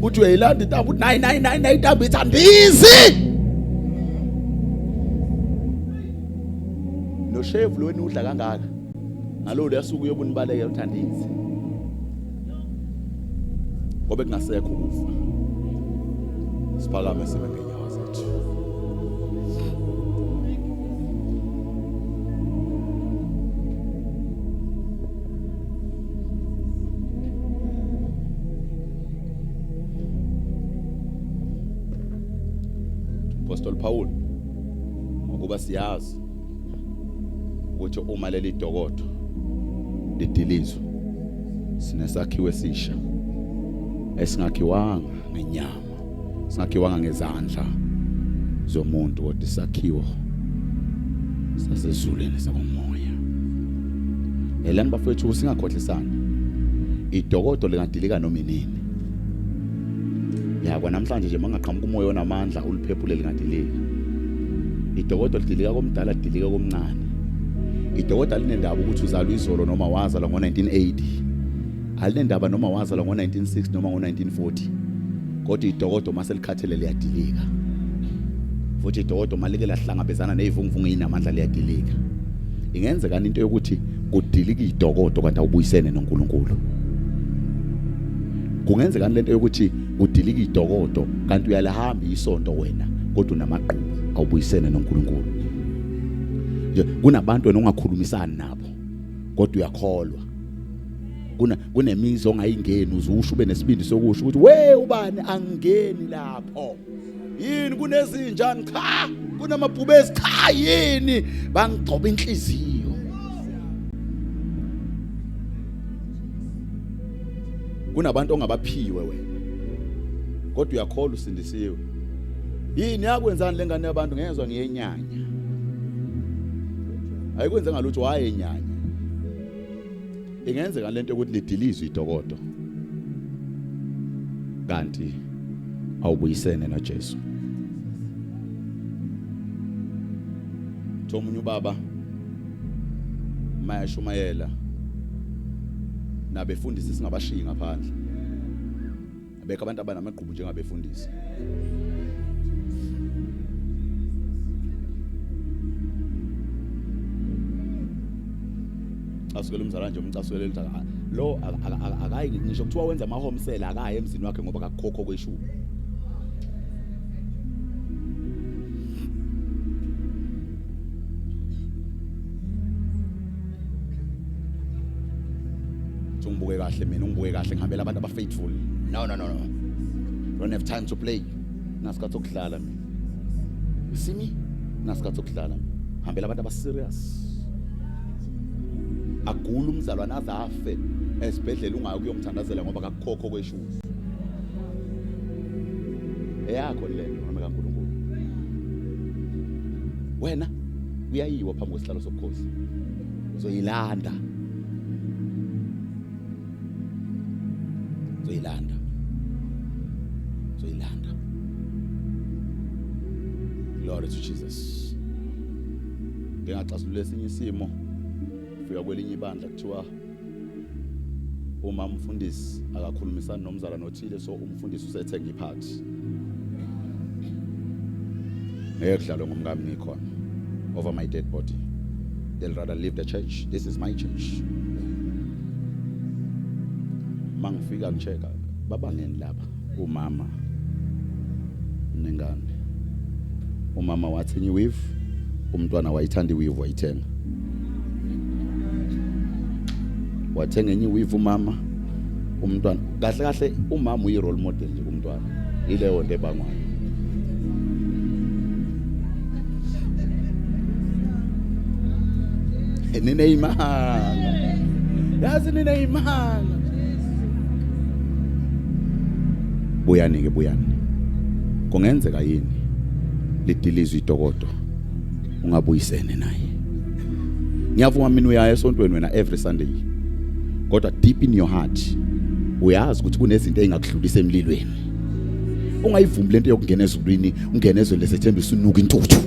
Speaker 1: Uthi uyayilanda intambi 999 intambi ithandizi. No chef lo wena udla kangaka. Ngalo leyasuku yobunibaleke uthandizi. Ngobe kungasekho ukufa. Siphakame sibe ngenyawo zethu. Apostle Paul ngokuba siyazi ukuthi uma leli dokodo lidilizwe sinesakhiwo esisha esingakhiwanga ngenyama, singakhiwanga ngezandla zomuntu kodwa isakhiwo sasezulwini sakomoya. Elani bafethu singakhohlisana. Idokodo lingadilika noma inini. Ya kwanamhlanje nje mangaqhamuka umoya onamandla uliphephule lingadilika. Idokodo lidilika komdala lidilika komncane. Idokodo alinendaba ukuthi uzalwa izolo noma wazalwa ngo1980. Alinendaba noma wazalwa ngo1960 noma ngo1940. Kodwa idokodo mase likhathele liyadilika. Futhi idokodo malike lahlangabezana nezivunguvungu inamandla liyadilika. Ingenzeka into yokuthi kudilika idokodo kanti awubuyisene noNkulunkulu. Kungenzeka lento yokuthi udilika idokodo kanti uyalahamba isonto wena kodwa unamaqhubu awubuyisene noNkulunkulu. Nje kunabantu wena ongakhulumisani nabo kodwa uyakholwa. Kunemizo ongayingeni uzusho ube nesibindi sokusho ukuthi we ubani angeni lapho. Yini kunezinjani cha kunamabhubezi cha yini bangigcoba inhliziyo. Kunabantu ongabaphiwe wena kodwa uyakholwa usindisiwe. Yini yakwenzani lengane yabantu ngezwe ngiyenyanya. Ayikwenza ngalutho wayenyanya. Ingenzeka lento ukuthi lidilizwe idokodo kanti awubuyisene noJesu. Thomunye ubaba mayashumayela nabefundisi singabashiyi ngaphandle. Abekho abantu abanamaqhubu njengabefundisi. Asukela umzala nje umcasukele lithi lo akayi ngisho kuthiwa wenza ama home sale akayi emzini wakhe ngoba akakhokho kweshumi. Ungibuke kahle mina ungibuke kahle ngihambela abantu abafaithful. No. Don't have time to play. Nasikhathi sokudlala mina. You see me? Nasikhathi sokudlala. Hambela abantu abaserious. Agula umzalwane azafe esibhedlela ungayi ukuyomthandazela ngoba akakhokho kweshumi. Eyakho lento noma kaNkulunkulu. Wena uyayiwa phambi kwesihlalo sobukhosi. Uzoyilanda. Zoyilanda. Glory to Jesus. ngingaxazulula esinye isimo fika kwelinye ibandla kuthiwa uma umfundisi akakhulumisana nomzalwane othile so umfundisi usethenga iphathi ngeke kudlalwe ngomkami ngikhona over my dead body. They'll rather leave the church. This is my church. Mangifika ngicheka babangeni lapha umama nengane. Umama wathenga iweave, umntwana wayithanda iweave wayithenga. Wathenga enye iweave umama, umntwana. Kahle kahle umama uyi role model nje kumntwana. Ileyo nto ebangwayo. Nine imanga. Yazi nine imanga. Buyani ke buyani. Kungenzeka yini lidilizwe idokodo ungabuyisene naye. Ngiyavuma mina uyaya esontweni wena every Sunday. Kodwa deep in your heart uyazi ukuthi kunezinto ezingakudlulisa emlilweni. Ungayivumi lento yokungena ezulwini, ungena ezwe lesethembisa unuka intuthu.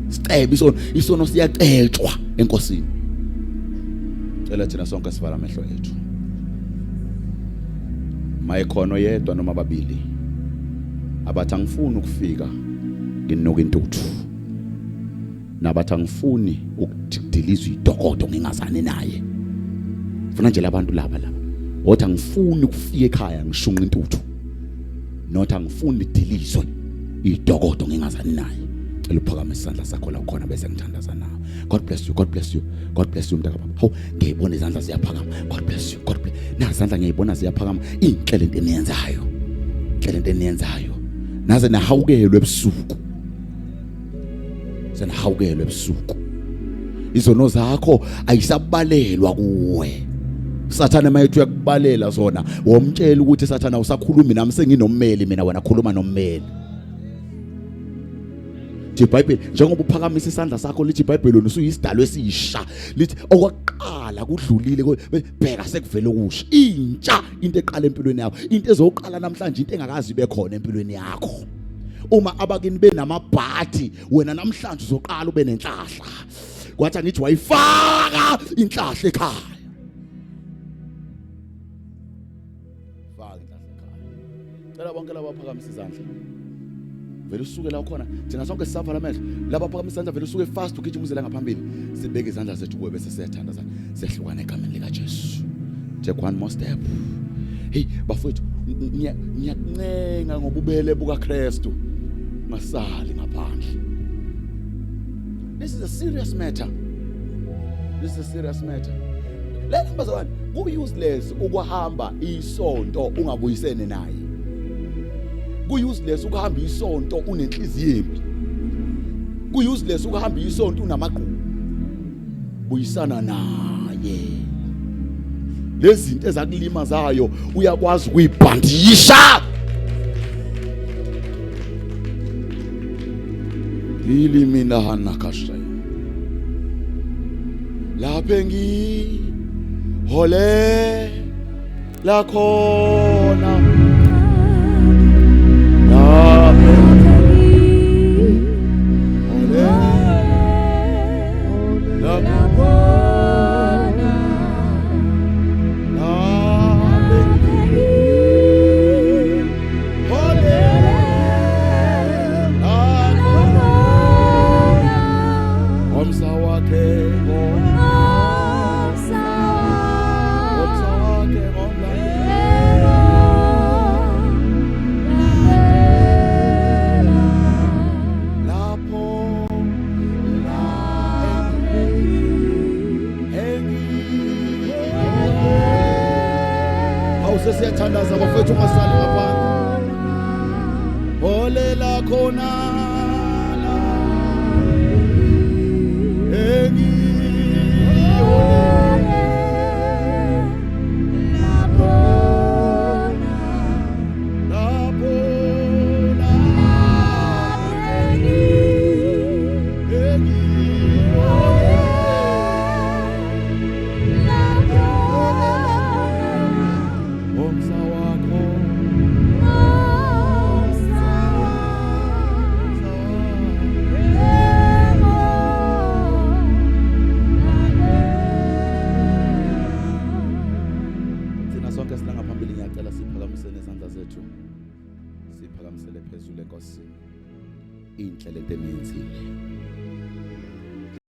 Speaker 1: Sicebe isono siyacetshwa enkosini. Cela thina sonke sivala amehlo ethu. Mayekhono yedwa noma babili abathi angifuni ukufika nginoka intuthu, nabathi angifuni ukudilizwa idokodo ngingazani naye. Funa nje labantu laba othi angifuni ukufika ekhaya ngishunqa intuthu, nothi angifuni idilizwe idokodo ngingazani naye. Cela uphakame isandla sakho la ukhona bese ngithandaza nawe. God bless you, God bless you, God bless you mntaka baba. Hawu ngiyibona izandla ziyaphakama. God bless you, God bless. Nazandla ngiyibona ziyaphakama. Inhle lento eniyenzayo. Inhle lento eniyenzayo. Naze nahawukelwe ebusuku. Senahawukelwe ebusuku. Izono zakho ayisabalelwa kuwe. Sathane mayethu yakubalela zona. Womtshela ukuthi sathana usakhulumi nami senginommeli mina wena khuluma nommeli. iBhayibheli njengoba uphakamisa isandla sakho lithi iBhayibheli usuyisidalwe esisha lithi okwaqala kudlulile bheka sekuvela okusha intsha into eqala empilweni yakho into ezoqala namhlanje into engakazi ibe khona empilweni yakho uma abakini benamabhathi wena namhlanje uzoqala ube nenhlahla kwathi ngithi wayifaka inhlahla ekhaya faka inhlahla ekhaya cela bonke laba baphakamisa izandla vele usuke la khona thina sonke sisafa lamehlo laba phakamisa izandla vele usuke fast ugijima uzela ngaphambili sibeke izandla zethu kuwe bese siyathandaza sehlukana egameni lika Jesu. Take one more step. Hey bafowethu ngiyakuncenga ngobubele buka Kristu masali ngaphandle. This is a serious matter. This is a serious matter. Let's bazalwane ku-useless ukuhamba isonto ungabuyisene naye. Ku-useless ukuhamba isonto unenhliziyo embi. Ku-useless ukuhamba isonto unamaqhubu. Buyisana naye. Lezi zinto ezakulimazayo uyakwazi ukuyibhandisha. Ili mina hanakasha. Lapha ngihole la khona. Siyathandaza bafethu masali ngaphandle. Ole la khona la. Eni ole la khona. La khona. Eni ole la khona.